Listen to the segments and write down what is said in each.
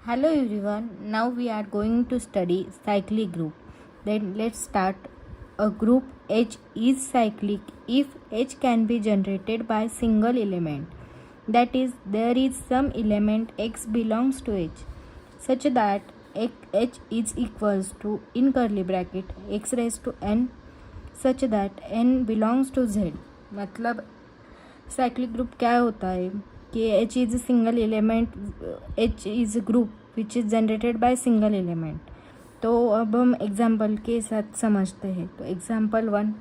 Hello everyone. Now we are going to study cyclic group. Then let's start. A group H is cyclic if H can be generated by single element. That is, there is some element X belongs to H such that H is equals to in curly bracket X raised to N such that N belongs to Z. मतलब cyclic group क्या होता है कि H is a single element, H is a group which is generated by single element. तो अब हम example के साथ समझते हैं. तो example 1,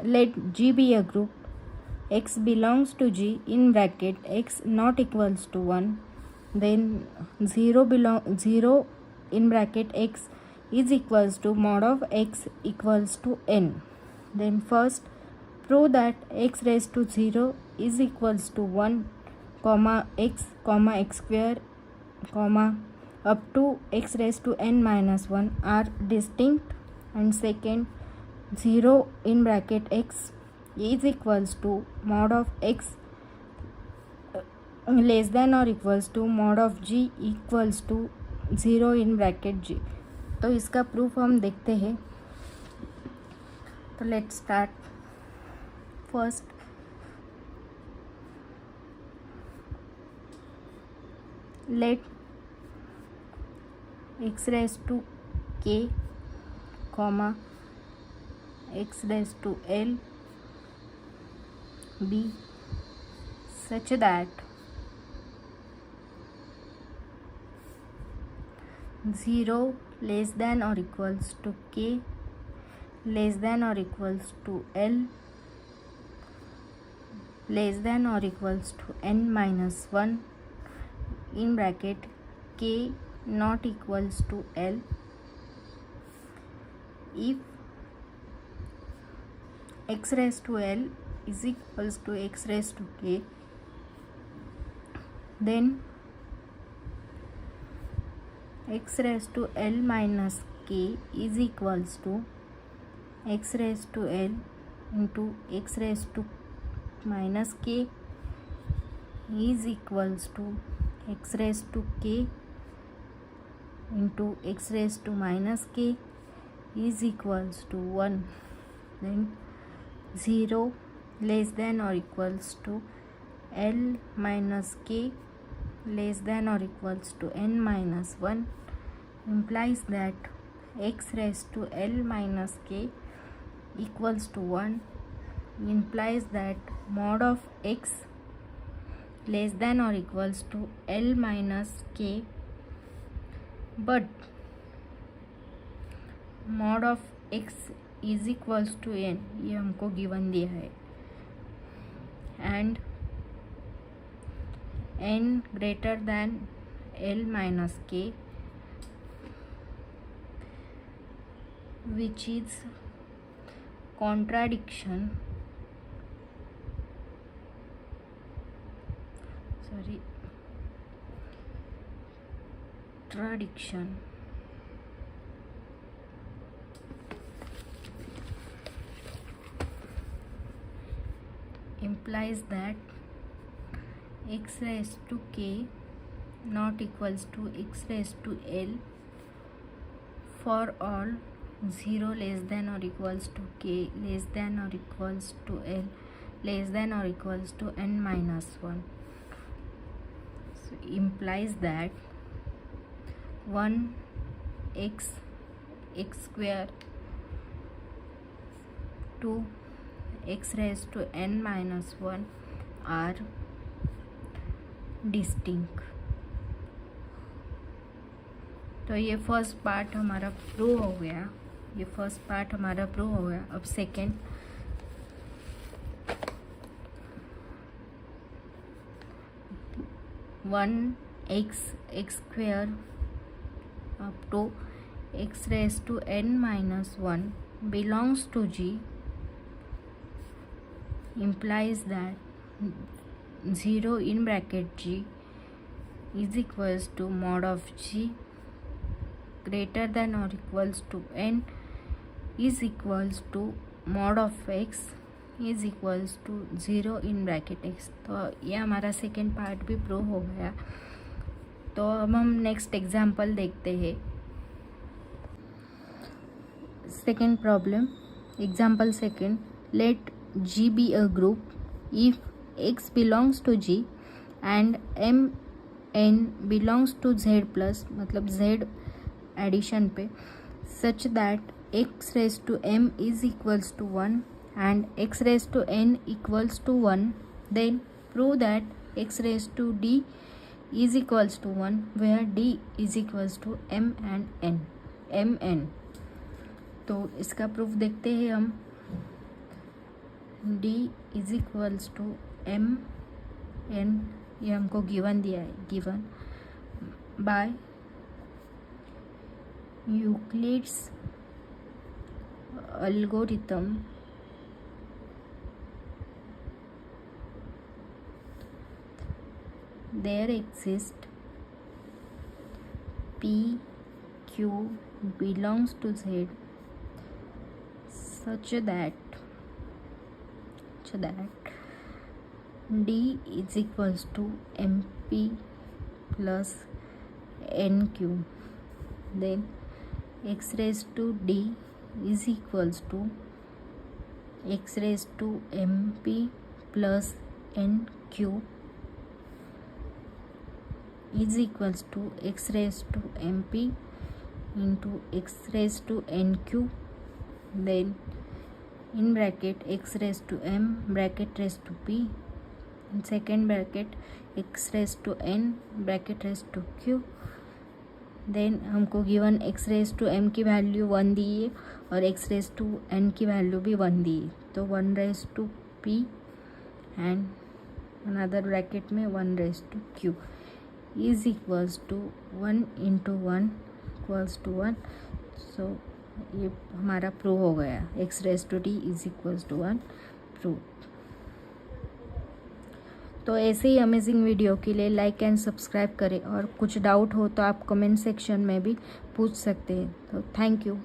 let G be a group X belongs to G in bracket X not equals to 1, then zero in bracket x is equals to mod of x equals to n. Then first prove that x raised to 0 is equals to 1 x square up to x raised to n minus 1 are distinct. And second, 0 in bracket x is equals to mod of x less than or equals to mod of g equals to 0 in bracket g. तो इसका proof हम देखते हैं. तो let's start. First, लेट x raised to k comma x raised to l be such that 0 less than or equals to k less than or equals to l less than or equals to n minus 1 in bracket k not equals to l if x raised to l is equals to x raised to k, then x raised to l minus k is equals to x raised to l into x raised to minus k is equals to x raised to k into x raised to minus k is equals to 1. Then 0 less than or equals to l minus k less than or equals to n minus 1 implies that x raised to l minus k equals to 1 implies that mod of x less than or equals to l minus k, but mod of x is equals to n, ये हमको given दिया है, and n greater than l minus k, which is contradiction implies that x raised to k not equals to x raised to l for all 0 less than or equals to k less than or equals to l less than or equals to n minus 1. So implies that 1 x square to x raised to n minus 1 are distinct. तो ये first part हमारा prove हो गया. अब second, 1 x square up to x raised to n minus 1 belongs to g implies that 0 in bracket g is equals to mod of g greater than or equals to n is equals to mod of x is equals to 0 in bracket x. तो ये हमारा second part भी prove हो गया. तो अब हम next example देखते हैं। सेकेंड प्रॉब्लम, एग्जाम्पल सेकेंड, लेट G be a group if X belongs to G and MN belongs to Z plus, मतलब Z एडिशन पे, such that X raised to M is equals to 1 and X raised to N equals to 1, then prove that X raised to D is equals to 1 where D is equals to M and N, Mn। तो इसका proof देखते हैं हम। D is equals to M N, ये हमको given दिया है, given by Euclid's algorithm there exist P Q belongs to Z such that D is equals to MP plus NQ, then X raised to D is equals to X raised to MP plus NQ is equals to X raised to MP into X raised to NQ, then in bracket X raised to M bracket raised to P, in second bracket X raised to N bracket raised to Q, then हमको given X raised to M की value 1 दी है और X raised to N की वैल्यू भी 1 दी है, तो 1 raised to P and another bracket में 1 raised to Q is equals to 1 into 1 equals to 1। सो ये हमारा प्रूव हो गया, X raised to D is equals to 1 prove. तो ऐसे ही अमेजिंग वीडियो के लिए लाइक एंड सब्सक्राइब करें और कुछ डाउट हो तो आप कमेंट सेक्शन में भी पूछ सकते हैं। तो थैंक यू।